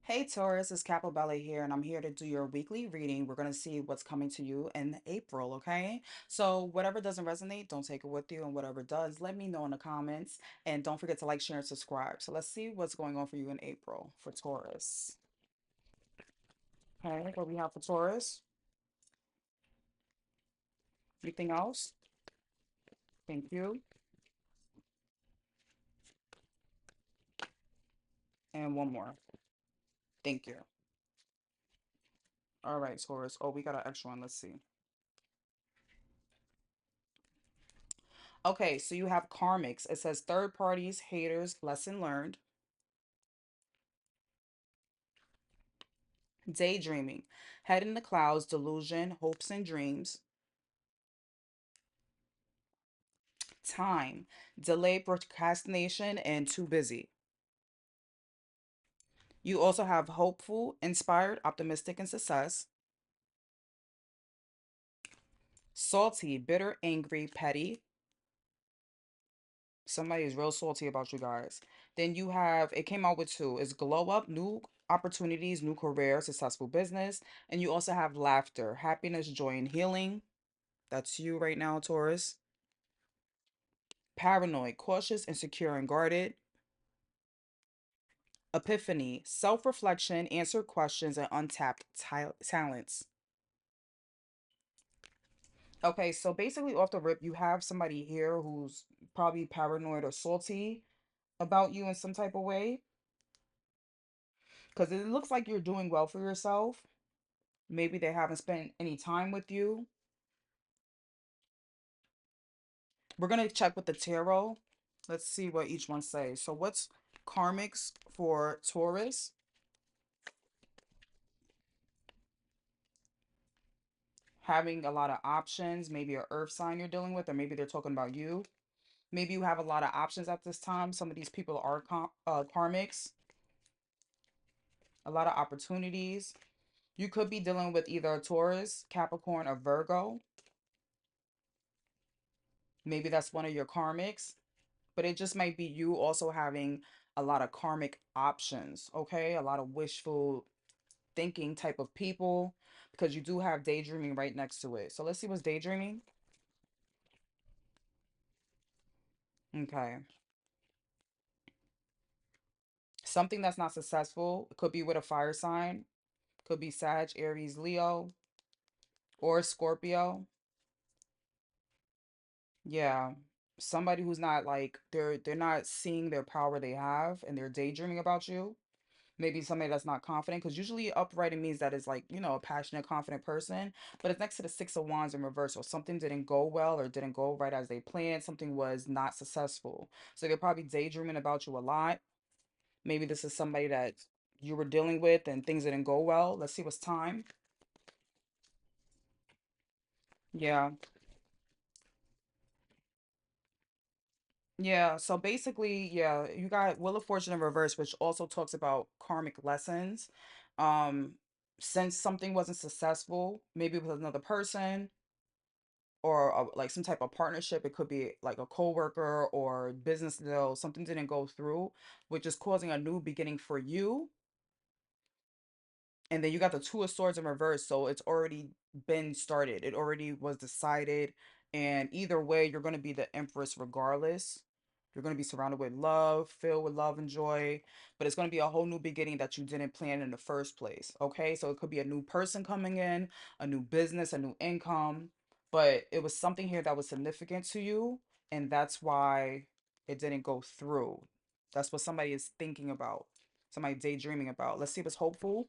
Hey Taurus, it's Capabella here, and I'm here to do your weekly reading. We're going to see what's coming to you in April, okay? So, whatever doesn't resonate, don't take it with you, and whatever does, let me know in the comments. And don't forget to like, share, and subscribe. So, let's see what's going on for you in April for Taurus. Okay, what we have for Taurus? Anything else? Thank you. And one more. Thank you. All right, Taurus. Oh, we got an extra one. Let's see. Okay, so you have karmics. It says third parties, haters, lesson learned. Daydreaming, head in the clouds, delusion, hopes and dreams. Time, delay, procrastination, and too busy. You also have hopeful, inspired, optimistic, and success. Salty, bitter, angry, petty. Somebody is real salty about you guys. Then you have, it came out with two. It's glow up, new opportunities, new career, successful business. And you also have laughter, happiness, joy, and healing. That's you right now, Taurus. Paranoid, cautious, insecure, and guarded. Epiphany, self reflection, answer questions, and untapped talents. Okay, so basically, off the rip, you have somebody here who's probably paranoid or salty about you in some type of way because it looks like you're doing well for yourself. Maybe they haven't spent any time with you. We're going to check with the tarot. Let's see what each one says. So, what's karmics for Taurus? Having a lot of options, maybe a earth sign you're dealing with, or maybe they're talking about you. Maybe you have a lot of options at this time. Some of these people are karmics, a lot of opportunities. You could be dealing with either a Taurus, Capricorn, or Virgo. Maybe that's one of your karmics, but it just might be you also having a lot of karmic options, okay? A lot of wishful thinking type of people because you do have daydreaming right next to it. So let's see what's daydreaming. Okay. Something that's not successful. It could be with a fire sign, could be Sag, Aries, Leo, or Scorpio. Yeah. Somebody who's not like they're not seeing their power they have and they're daydreaming about you. Maybe somebody that's not confident because usually upright means that is like, a passionate, confident person, but it's next to the Six of Wands in reverse. Or something didn't go well or didn't go right as they planned. Something was not successful. So they're probably daydreaming about you a lot. Maybe this is somebody that you were dealing with and things didn't go well. Let's see what's time. Yeah. Yeah, so basically, yeah, you got Wheel of Fortune in reverse, which also talks about karmic lessons. Um, since something wasn't successful, maybe with another person or like some type of partnership, it could be like a coworker or business deal, something didn't go through, which is causing a new beginning for you. And then you got the Two of Swords in reverse, so it's already been started. It already was decided, and either way, you're going to be the Empress regardless. You're going to be surrounded with love, filled with love and joy, but it's going to be a whole new beginning that you didn't plan in the first place. Okay, so it could be a new person coming in, a new business, a new income, but it was something here that was significant to you, and that's why it didn't go through. That's what somebody is thinking about, somebody daydreaming about. Let's see if it's hopeful.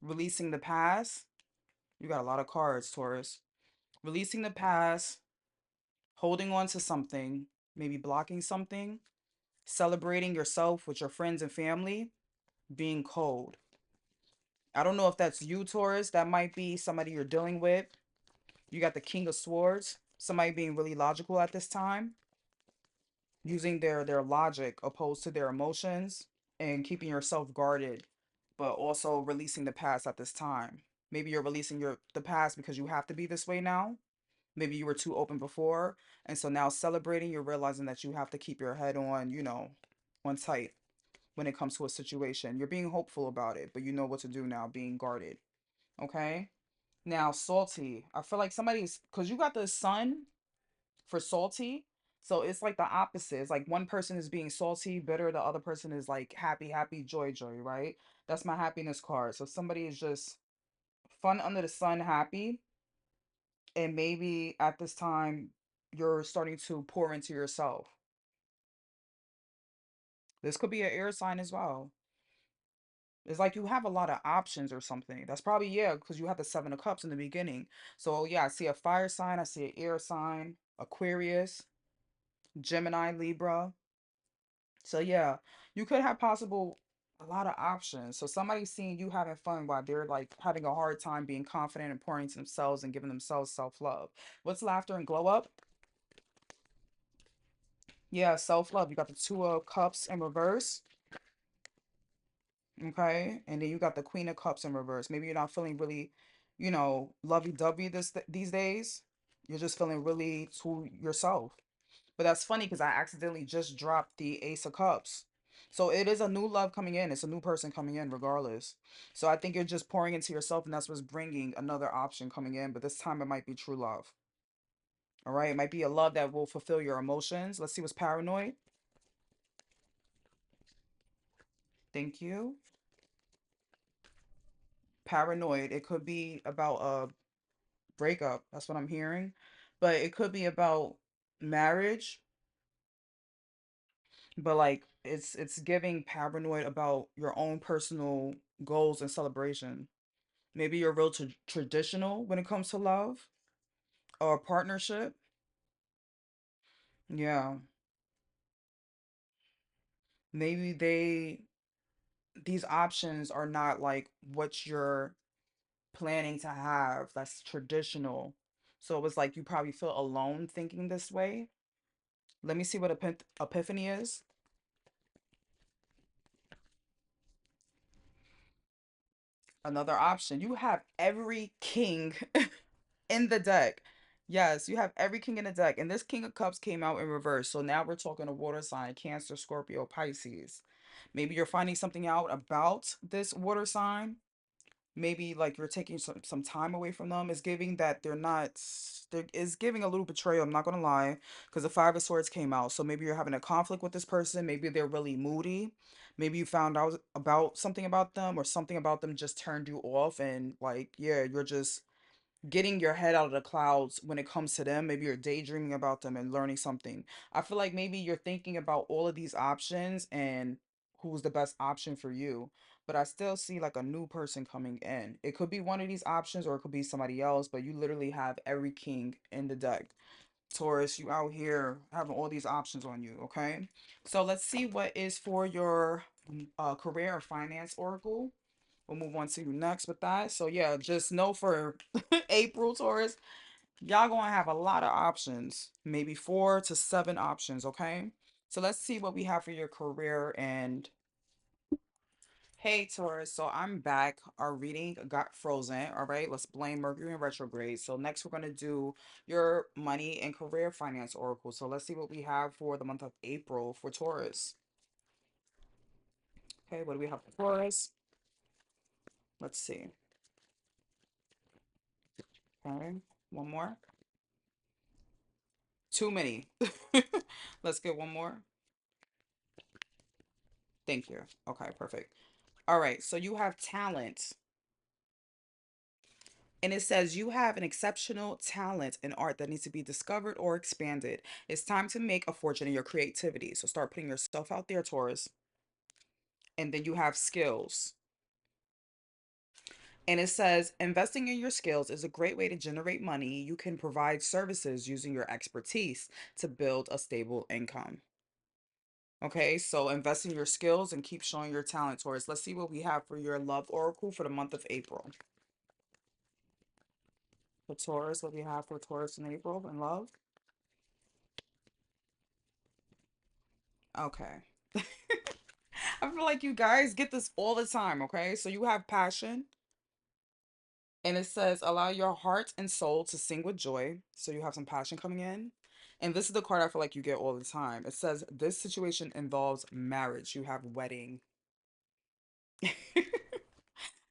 Releasing the past. You got a lot of cards, Taurus. Releasing the past, holding on to something, maybe blocking something, celebrating yourself with your friends and family, being cold. I don't know if that's you, Taurus. That might be somebody you're dealing with. You got the King of Swords, somebody being really logical at this time, using their logic opposed to their emotions and keeping yourself guarded, but also releasing the past at this time. Maybe you're releasing the past because you have to be this way now. Maybe you were too open before, and so now celebrating, you're realizing that you have to keep your head on, on tight. when it comes to a situation. You're being hopeful about it, but you know what to do now, being guarded. Okay? Now, salty. I feel like somebody's, because you got the sun for salty. So it's like the opposite. It's like one person is being salty, bitter, the other person is like happy, happy, joy, joy, right? That's my happiness card. So somebody is just fun under the sun, happy, and maybe at this time you're starting to pour into yourself. This could be an air sign as well. It's like you have a lot of options or something. That's probably, yeah, because you have the Seven of Cups in the beginning. So yeah, I see a fire sign, I see an air sign, Aquarius, Gemini, Libra. So yeah, you could have possible a lot of options. So somebody's seeing you having fun while they're like having a hard time being confident and pouring into themselves and giving themselves self-love. What's laughter and glow up? Yeah, self-love. You got the Two of Cups in reverse. Okay. And then you got the Queen of Cups in reverse. Maybe you're not feeling really, lovey-dovey these days. You're just feeling really to yourself. But that's funny because I accidentally just dropped the Ace of Cups. So it is a new love coming in. It's a new person coming in, regardless. So I think you're just pouring into yourself, and that's what's bringing another option coming in. But this time it might be true love. All right. It might be a love that will fulfill your emotions. Let's see what's paranoid. Thank you. Paranoid. It could be about a breakup. That's what I'm hearing. But it could be about marriage, but like it's giving paranoid about your own personal goals and celebration. Maybe you're real traditional when it comes to love or partnership. Yeah. Maybe these options are not like what you're planning to have. That's traditional. So it was like you probably feel alone thinking this way. Let me see what epiphany is. Another option. You have every king in the deck. Yes, you have every king in the deck. And this King of Cups came out in reverse. So now we're talking a water sign, Cancer, Scorpio, Pisces. Maybe you're finding something out about this water sign. Maybe like you're taking some time away from them. It's giving that they're not, there is giving a little betrayal. I'm not gonna lie, because the Five of Swords came out. So maybe you're having a conflict with this person. Maybe they're really moody. Maybe you found out about something about them, or something about them just turned you off, and like, yeah, you're just getting your head out of the clouds when it comes to them. Maybe you're daydreaming about them and learning something. I feel like maybe you're thinking about all of these options and who's the best option for you. But I still see like a new person coming in. It could be one of these options or it could be somebody else, but you literally have every king in the deck. Taurus, you out here having all these options on you, okay? So let's see what is for your career or finance oracle. We'll move on to you next with that. So yeah, just know for April, Taurus, y'all gonna have a lot of options, maybe 4 to 7 options, okay? So let's see what we have for your career. And hey, Taurus, so I'm back. Our reading got frozen. All right, let's blame Mercury in retrograde. So next we're gonna do your money and career finance oracle. So let's see what we have for the month of April for Taurus. Okay, what do we have for Taurus? Let's see. Okay, one more. Too many. Let's get one more. Thank you. Okay, perfect. All right, so you have talent. And it says you have an exceptional talent in art that needs to be discovered or expanded. It's time to make a fortune in your creativity. So start putting yourself out there, Taurus. And then you have skills. And it says investing in your skills is a great way to generate money. You can provide services using your expertise to build a stable income. Okay, so invest in your skills and keep showing your talent, Taurus. Let's see what we have for your love oracle for the month of April. For Taurus, what we have for Taurus in April in love. Okay. I feel like you guys get this all the time, okay? So you have passion, and it says allow your heart and soul to sing with joy. So you have some passion coming in. And this is the card I feel like you get all the time. It says this situation involves marriage. You have wedding.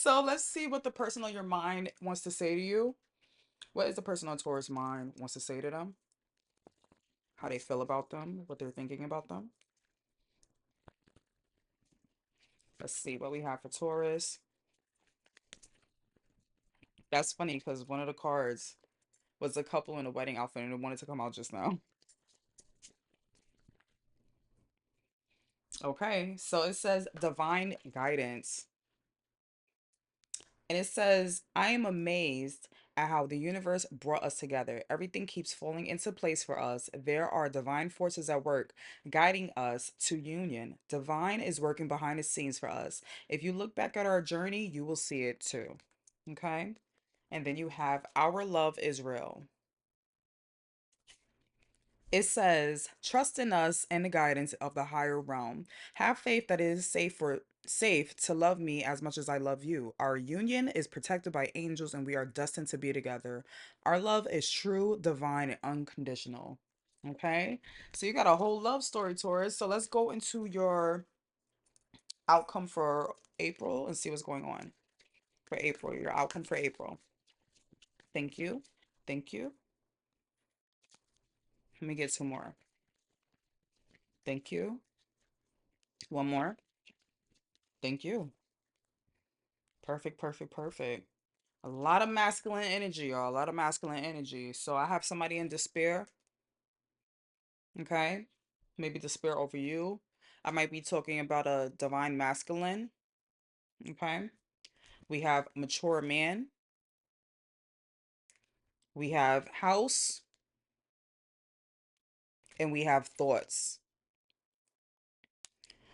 So let's see what the person on your mind wants to say to you. What is the person on Taurus mind wants to say to them? How they feel about them, what they're thinking about them. Let's see what we have for Taurus. That's funny because one of the cards was a couple in a wedding outfit and it wanted to come out just now. Okay, so it says divine guidance. And it says, I am amazed at how the universe brought us together. Everything keeps falling into place for us. There are divine forces at work guiding us to union. Divine is working behind the scenes for us. If you look back at our journey, you will see it too. Okay. And then you have our love is real. It says, trust in us and the guidance of the higher realm. Have faith that it is safe to love me as much as I love you. Our union is protected by angels and we are destined to be together. Our love is true, divine, and unconditional. Okay? So you got a whole love story, Taurus. So let's go into your outcome for April and see what's going on for April. Your outcome for April. Thank you. Thank you. Let me get two more. Thank you. One more. Thank you. Perfect, perfect, perfect. A lot of masculine energy, y'all. A lot of masculine energy. So I have somebody in despair, okay? Maybe despair over you. I might be talking about a divine masculine, okay? We have mature man. We have house. And we have thoughts.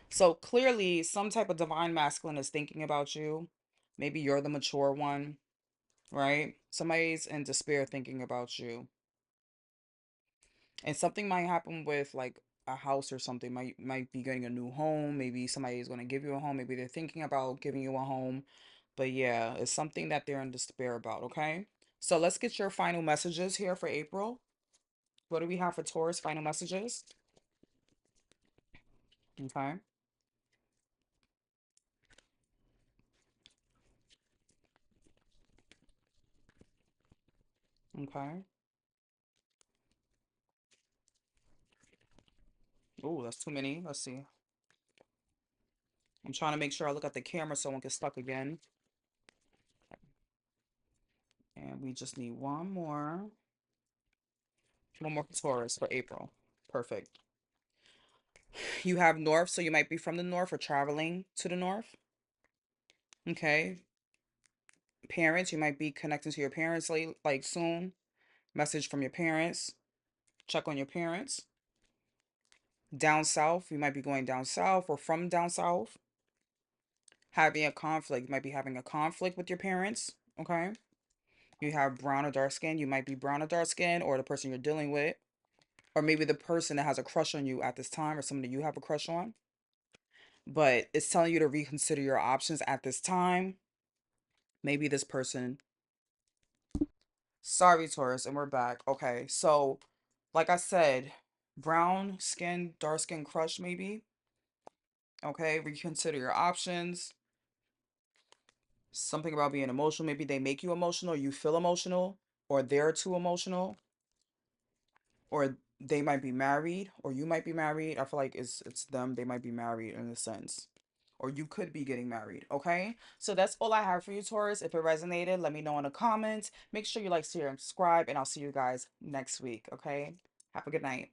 So clearly, some type of divine masculine is thinking about you. Maybe you're the mature one, right? Somebody's in despair thinking about you. And something might happen with like a house or something. Might be getting a new home. Maybe somebody is going to give you a home. Maybe they're thinking about giving you a home. But yeah, it's something that they're in despair about, okay? So let's get your final messages here for April. What do we have for Taurus final messages? Okay. Okay. Oh, that's too many. Let's see. I'm trying to make sure I look at the camera so I won't get stuck again. And we just need one more. One more for Taurus for April. Perfect. You have north, so you might be from the north or traveling to the north. Okay. Parents, you might be connecting to your parents like soon. Message from your parents. Check on your parents. Down south, you might be going down south or from down south. Having a conflict, you might be having a conflict with your parents. Okay. You have brown or dark skin, you might be brown or dark skin, or the person you're dealing with, or maybe the person that has a crush on you at this time, or somebody you have a crush on. But it's telling you to reconsider your options at this time. Maybe this person. Sorry, Taurus, and we're back. Okay, so like I said, brown skin, dark skin crush, maybe. Okay, reconsider your options. Something about being emotional. Maybe they make you emotional, you feel emotional, or they're too emotional, or they might be married, or you might be married. I feel like it's them. They might be married in a sense. Or you could be getting married. Okay. So that's all I have for you, Taurus. If it resonated, let me know in the comments. Make sure you like, share, and subscribe, and I'll see you guys next week. Okay. Have a good night.